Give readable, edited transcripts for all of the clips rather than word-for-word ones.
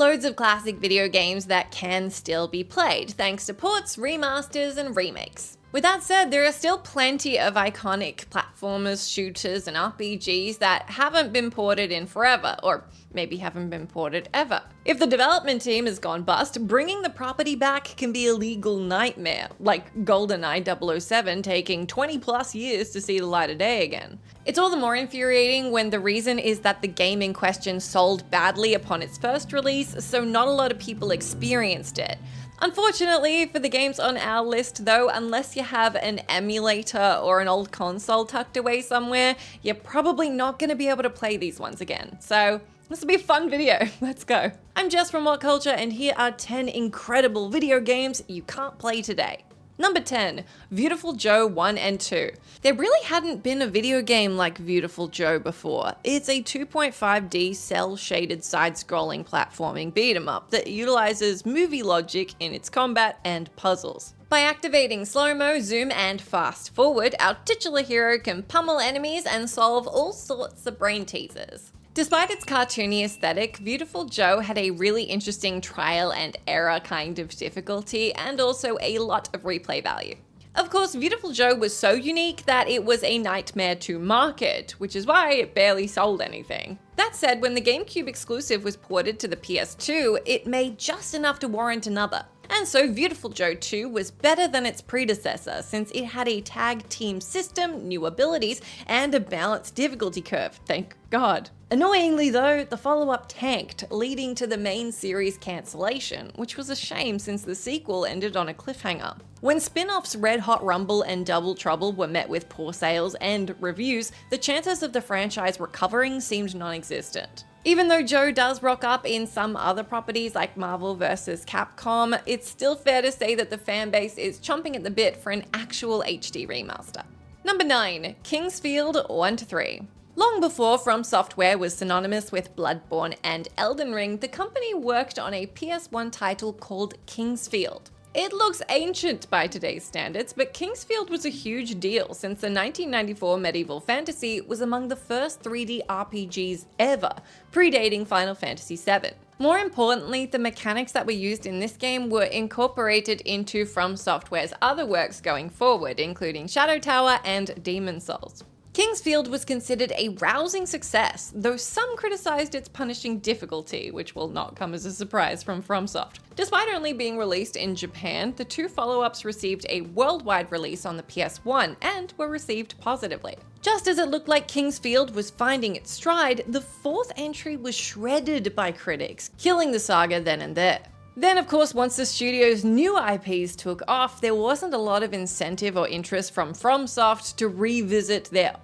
loads of classic video games that can still be played, thanks to ports, remasters, and remakes. With that said, there are still plenty of iconic platformers, shooters, and RPGs that haven't been ported in forever, or maybe haven't been ported ever. If the development team has gone bust, bringing the property back can be a legal nightmare, like GoldenEye 007 taking 20 plus years to see the light of day again. It's all the more infuriating when the reason is that the game in question sold badly upon its first release, so not a lot of people experienced it. Unfortunately for the games on our list though, unless you have an emulator or an old console tucked away somewhere, you're probably not going to be able to play these ones again. So this will be a fun video. Let's go. I'm Jess from WhatCulture, and here are 10 incredible video games you can't play today. Number 10, Viewtiful Joe 1 and 2. There really hadn't been a video game like Viewtiful Joe before. It's a 2.5D cel-shaded side-scrolling platforming beat-em-up that utilizes movie logic in its combat and puzzles. By activating slow-mo, zoom, and fast-forward, our titular hero can pummel enemies and solve all sorts of brain teasers. Despite its cartoony aesthetic, Viewtiful Joe had a really interesting trial and error kind of difficulty, and also a lot of replay value. Of course, Viewtiful Joe was so unique that it was a nightmare to market, which is why it barely sold anything. That said, when the GameCube exclusive was ported to the PS2, it made just enough to warrant another. And so Viewtiful Joe 2 was better than its predecessor since it had a tag team system, new abilities, and a balanced difficulty curve, thank God. Annoyingly though, the follow-up tanked, leading to the main series cancellation, which was a shame since the sequel ended on a cliffhanger. When spin-offs Red Hot Rumble and Double Trouble were met with poor sales and reviews, the chances of the franchise recovering seemed non-existent. Even though Joe does rock up in some other properties like Marvel vs. Capcom, it's still fair to say that the fanbase is chomping at the bit for an actual HD remaster. Number 9, Kingsfield 1-3. Long before From Software was synonymous with Bloodborne and Elden Ring, the company worked on a PS1 title called Kingsfield. It looks ancient by today's standards, but Kingsfield was a huge deal since the 1994 medieval fantasy was among the first 3D RPGs ever, predating Final Fantasy VII. More importantly, the mechanics that were used in this game were incorporated into From Software's other works going forward, including Shadow Tower and Demon's Souls. Kingsfield was considered a rousing success, though some criticized its punishing difficulty, which will not come as a surprise from FromSoft. Despite only being released in Japan, the two follow-ups received a worldwide release on the PS1 and were received positively. Just as it looked like Kingsfield was finding its stride, the fourth entry was shredded by critics, killing the saga then and there. Then, of course, once the studio's new IPs took off, there wasn't a lot of incentive or interest from FromSoft to revisit their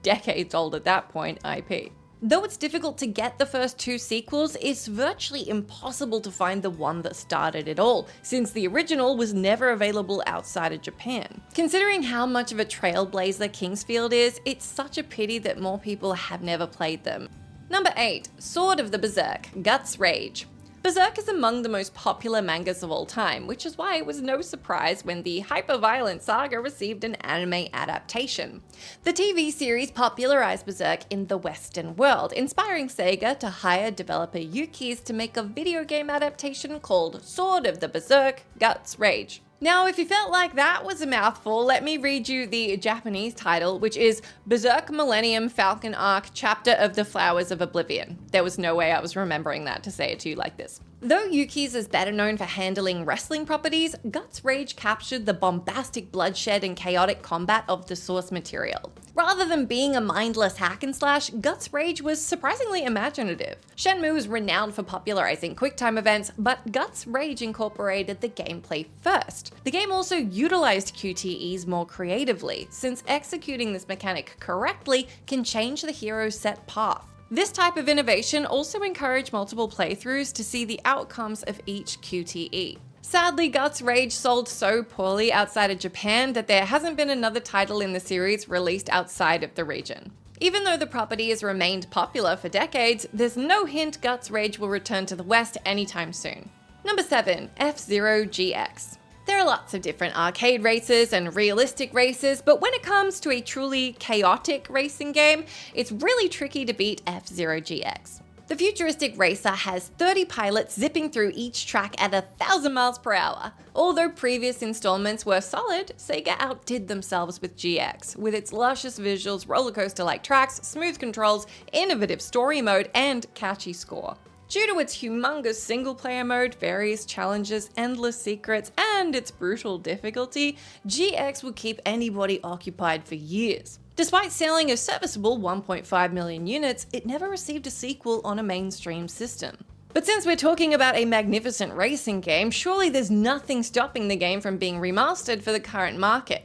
decades-old at that point, IP. Though it's difficult to get the first two sequels, it's virtually impossible to find the one that started it all, since the original was never available outside of Japan. Considering how much of a trailblazer Kingsfield is, it's such a pity that more people have never played them. Number 8, Sword of the Berserk, Guts Rage. Berserk is among the most popular mangas of all time, which is why it was no surprise when the hyper-violent saga received an anime adaptation. The TV series popularized Berserk in the Western world, inspiring Saga to hire developer Yuki's to make a video game adaptation called Sword of the Berserk, Guts Rage. Now, if you felt like that was a mouthful, let me read you the Japanese title, which is Berserk Millennium Falcon Arc Chapter of the Flowers of Oblivion. There was no way I was remembering that to say it to you like this. Though Yuki's is better known for handling wrestling properties, Guts Rage captured the bombastic bloodshed and chaotic combat of the source material. Rather than being a mindless hack and slash, Guts Rage was surprisingly imaginative. Shenmue is renowned for popularizing QuickTime events, but Guts Rage incorporated the gameplay first. The game also utilized QTEs more creatively, since executing this mechanic correctly can change the hero's set path. This type of innovation also encouraged multiple playthroughs to see the outcomes of each QTE. Sadly, Guts Rage sold so poorly outside of Japan that there hasn't been another title in the series released outside of the region. Even though the property has remained popular for decades, there's no hint Guts Rage will return to the West anytime soon. Number 7, F-Zero GX. There are lots of different arcade races and realistic races, but when it comes to a truly chaotic racing game, it's really tricky to beat F-Zero GX. The The futuristic racer has 30 pilots zipping through each track at 1,000 miles per hour. Although previous installments were solid, Sega outdid themselves with GX, with its luscious visuals, rollercoaster-like tracks, smooth controls, innovative story mode, and catchy score. Due to its humongous single-player mode, various challenges, endless secrets, and its brutal difficulty, GX would keep anybody occupied for years. Despite selling a serviceable 1.5 million units, it never received a sequel on a mainstream system. But since we're talking about a magnificent racing game, surely there's nothing stopping the game from being remastered for the current market,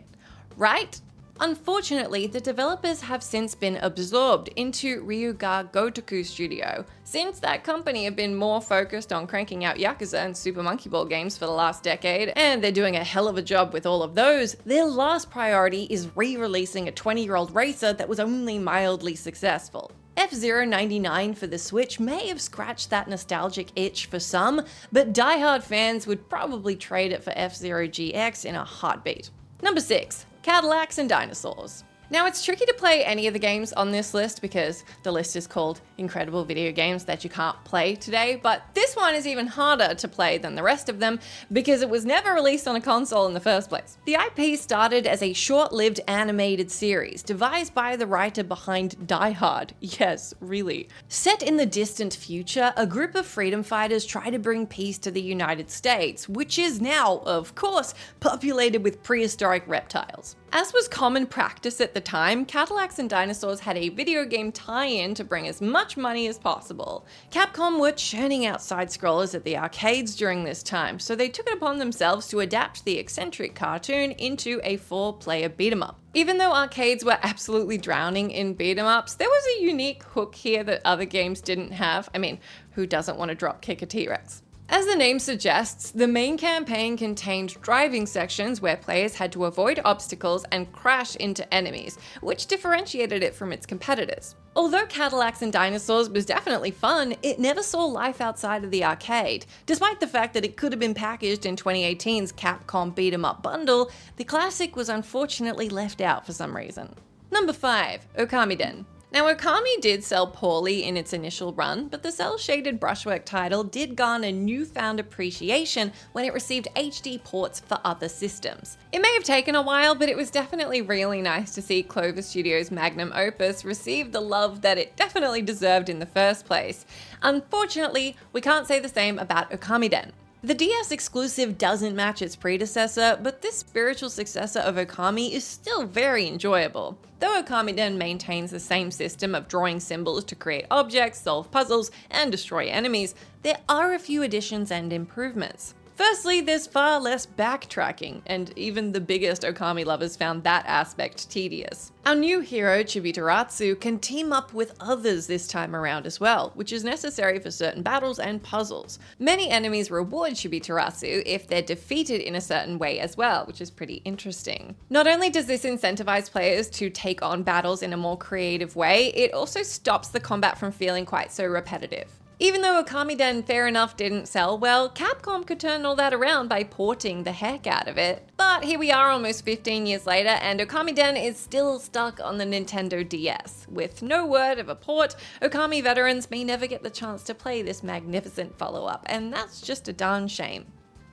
right? Unfortunately, the developers have since been absorbed into Ryuga Gotoku Studio. Since that company have been more focused on cranking out Yakuza and Super Monkey Ball games for the last decade, and they're doing a hell of a job with all of those, their last priority is re-releasing a 20-year-old racer that was only mildly successful. F-Zero 99 for the Switch may have scratched that nostalgic itch for some, but die-hard fans would probably trade it for F-Zero GX in a heartbeat. Number 6. Cadillacs and Dinosaurs. Now, it's tricky to play any of the games on this list because the list is called Incredible Video Games That You Can't Play Today, but this one is even harder to play than the rest of them because it was never released on a console in the first place. The IP started as a short-lived animated series devised by the writer behind Die Hard. Yes, really. Set in the distant future, a group of freedom fighters try to bring peace to the United States, which is now, of course, populated with prehistoric reptiles. As was common practice at the time, Cadillacs and Dinosaurs had a video game tie-in to bring as much money as possible. Capcom were churning out side-scrollers at the arcades during this time, so they took it upon themselves to adapt the eccentric cartoon into a 4-player beat-em-up. Even though arcades were absolutely drowning in beat-em-ups, there was a unique hook here that other games didn't have. I mean, who doesn't want to drop-kick a T-Rex? As the name suggests, the main campaign contained driving sections where players had to avoid obstacles and crash into enemies, which differentiated it from its competitors. Although Cadillacs and Dinosaurs was definitely fun, it never saw life outside of the arcade. Despite the fact that it could have been packaged in 2018's Capcom Beat 'em Up bundle, the classic was unfortunately left out for some reason. Number 5. Okamiden. Now, Okami did sell poorly in its initial run, but the cel-shaded brushwork title did garner newfound appreciation when it received HD ports for other systems. It may have taken a while, but it was definitely really nice to see Clover Studios' magnum opus receive the love that it definitely deserved in the first place. Unfortunately, we can't say the same about Okamiden. The DS exclusive doesn't match its predecessor, but this spiritual successor of Okami is still very enjoyable. Though Okamiden maintains the same system of drawing symbols to create objects, solve puzzles, and destroy enemies, there are a few additions and improvements. Firstly, there's far less backtracking, and even the biggest Okami lovers found that aspect tedious. Our new hero, Chibitarutsu, can team up with others this time around as well, which is necessary for certain battles and puzzles. Many enemies reward Chibitarutsu if they're defeated in a certain way as well, which is pretty interesting. Not only does this incentivize players to take on battles in a more creative way, it also stops the combat from feeling quite so repetitive. Even though Okamiden, fair enough, didn't sell well, Capcom could turn all that around by porting the heck out of it. But here we are almost 15 years later, and Okamiden is still stuck on the Nintendo DS. With no word of a port, Okami veterans may never get the chance to play this magnificent follow-up, and that's just a darn shame.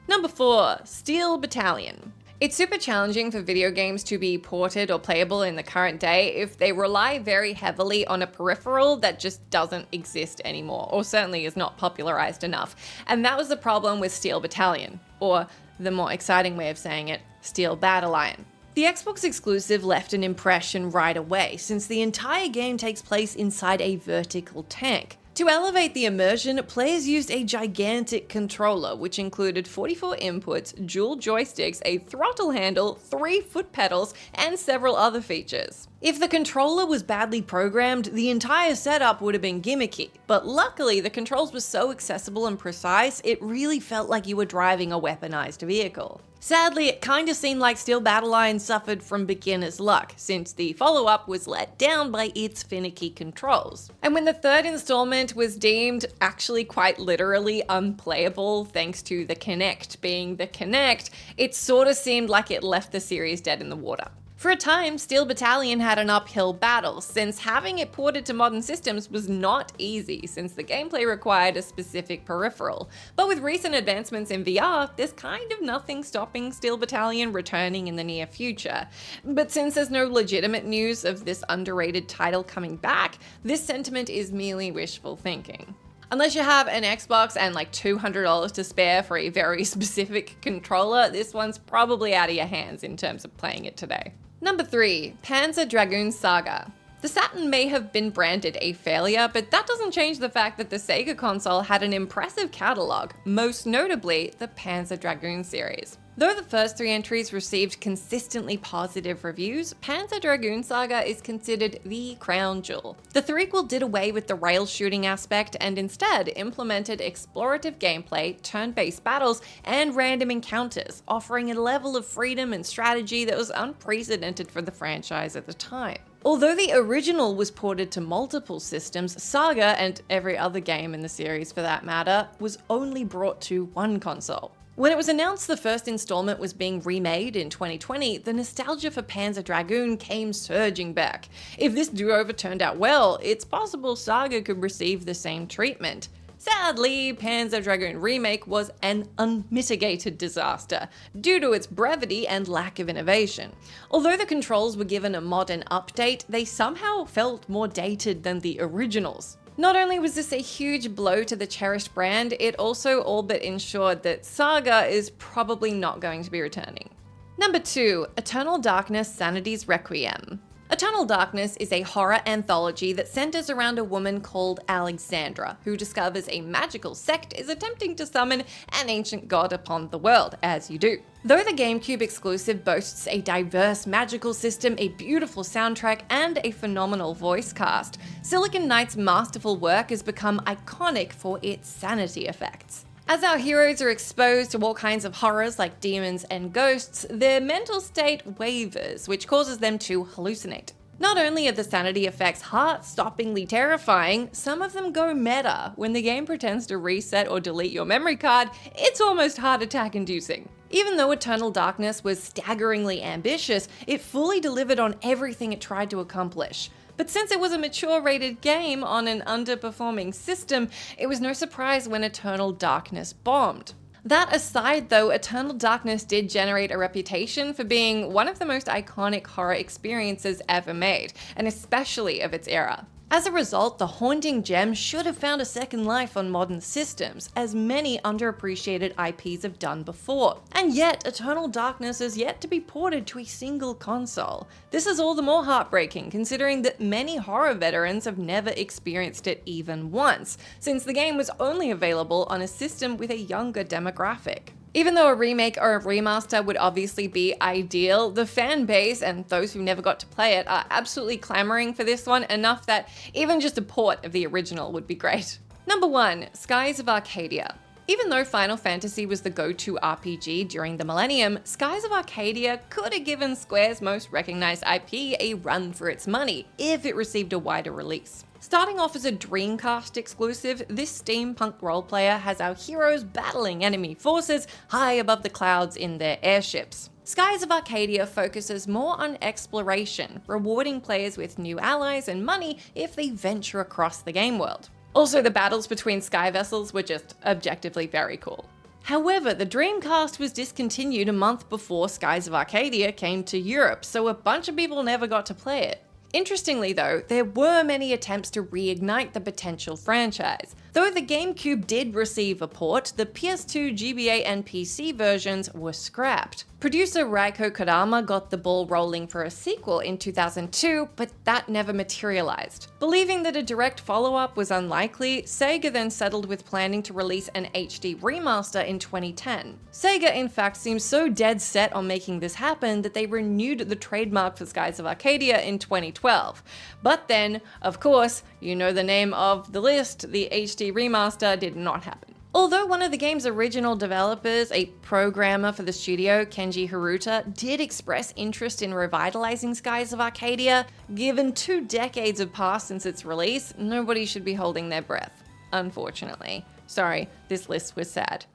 Number 4. Steel Battalion. It's super challenging for video games to be ported or playable in the current day if they rely very heavily on a peripheral that just doesn't exist anymore, or certainly is not popularized enough. And that was the problem with Steel Battalion, or the more exciting way of saying it, Steel Battalion. The Xbox exclusive left an impression right away, since the entire game takes place inside a vertical tank. To elevate the immersion, players used a gigantic controller, which included 44 inputs, dual joysticks, a throttle handle, 3 foot pedals, and several other features. If the controller was badly programmed, the entire setup would have been gimmicky, but luckily the controls were so accessible and precise, it really felt like you were driving a weaponized vehicle. Sadly, it kinda seemed like Steel Battalion suffered from beginner's luck, since the follow-up was let down by its finicky controls. And when the third installment was deemed actually quite literally unplayable thanks to the Kinect being the Kinect, it sorta seemed like it left the series dead in the water. For a time, Steel Battalion had an uphill battle, since having it ported to modern systems was not easy, since the gameplay required a specific peripheral. But with recent advancements in VR, there's kind of nothing stopping Steel Battalion returning in the near future. But since there's no legitimate news of this underrated title coming back, this sentiment is merely wishful thinking. Unless you have an Xbox and like $200 to spare for a very specific controller, this one's probably out of your hands in terms of playing it today. Number 3, Panzer Dragoon Saga. The Saturn may have been branded a failure, but that doesn't change the fact that the Sega console had an impressive catalog, most notably the Panzer Dragoon series. Though the first 3 entries received consistently positive reviews, Panzer Dragoon Saga is considered the crown jewel. The threequel did away with the rail shooting aspect and instead implemented explorative gameplay, turn-based battles, and random encounters, offering a level of freedom and strategy that was unprecedented for the franchise at the time. Although the original was ported to multiple systems, Saga, and every other game in the series for that matter, was only brought to one console. When it was announced the first installment was being remade in 2020, the nostalgia for Panzer Dragoon came surging back. If this do-over turned out well, it's possible Saga could receive the same treatment. Sadly, Panzer Dragoon Remake was an unmitigated disaster, due to its brevity and lack of innovation. Although the controls were given a modern update, they somehow felt more dated than the originals. Not only was this a huge blow to the cherished brand, it also all but ensured that Saga is probably not going to be returning. Number 2, Eternal Darkness: Sanity's Requiem. Eternal Darkness is a horror anthology that centers around a woman called Alexandra, who discovers a magical sect is attempting to summon an ancient god upon the world, as you do. Though the GameCube exclusive boasts a diverse magical system, a beautiful soundtrack, and a phenomenal voice cast, Silicon Knight's masterful work has become iconic for its sanity effects. As our heroes are exposed to all kinds of horrors like demons and ghosts, their mental state wavers, which causes them to hallucinate. Not only are the sanity effects heart-stoppingly terrifying, some of them go meta. When the game pretends to reset or delete your memory card, it's almost heart attack inducing. Even though Eternal Darkness was staggeringly ambitious, it fully delivered on everything it tried to accomplish. But since it was a mature-rated game on an underperforming system, it was no surprise when Eternal Darkness bombed. That aside though, Eternal Darkness did generate a reputation for being one of the most iconic horror experiences ever made, and especially of its era. As a result, the haunting gem should have found a second life on modern systems, as many underappreciated IPs have done before. And yet, Eternal Darkness is yet to be ported to a single console. This is all the more heartbreaking, considering that many horror veterans have never experienced it even once, since the game was only available on a system with a younger demographic. Even though a remake or a remaster would obviously be ideal, the fan base and those who never got to play it are absolutely clamoring for this one enough that even just a port of the original would be great. Number 1, Skies of Arcadia. Even though Final Fantasy was the go-to RPG during the millennium, Skies of Arcadia could have given Square's most recognized IP a run for its money if it received a wider release. Starting off as a Dreamcast exclusive, this steampunk roleplayer has our heroes battling enemy forces high above the clouds in their airships. Skies of Arcadia focuses more on exploration, rewarding players with new allies and money if they venture across the game world. Also, the battles between sky vessels were just objectively very cool. However, the Dreamcast was discontinued a month before Skies of Arcadia came to Europe, so a bunch of people never got to play it. Interestingly though, there were many attempts to reignite the potential franchise. Though the GameCube did receive a port, the PS2, GBA, and PC versions were scrapped. Producer Reiko Kodama got the ball rolling for a sequel in 2002, but that never materialized. Believing that a direct follow-up was unlikely, Sega then settled with planning to release an HD remaster in 2010. Sega, in fact, seems so dead set on making this happen that they renewed the trademark for Skies of Arcadia in 2012. But then, of course, you know the name of the list, the HD remaster did not happen. Although one of the game's original developers, a programmer for the studio, Kenji Haruta, did express interest in revitalizing Skies of Arcadia, given 2 decades have passed since its release, nobody should be holding their breath. Unfortunately. Sorry, this list was sad.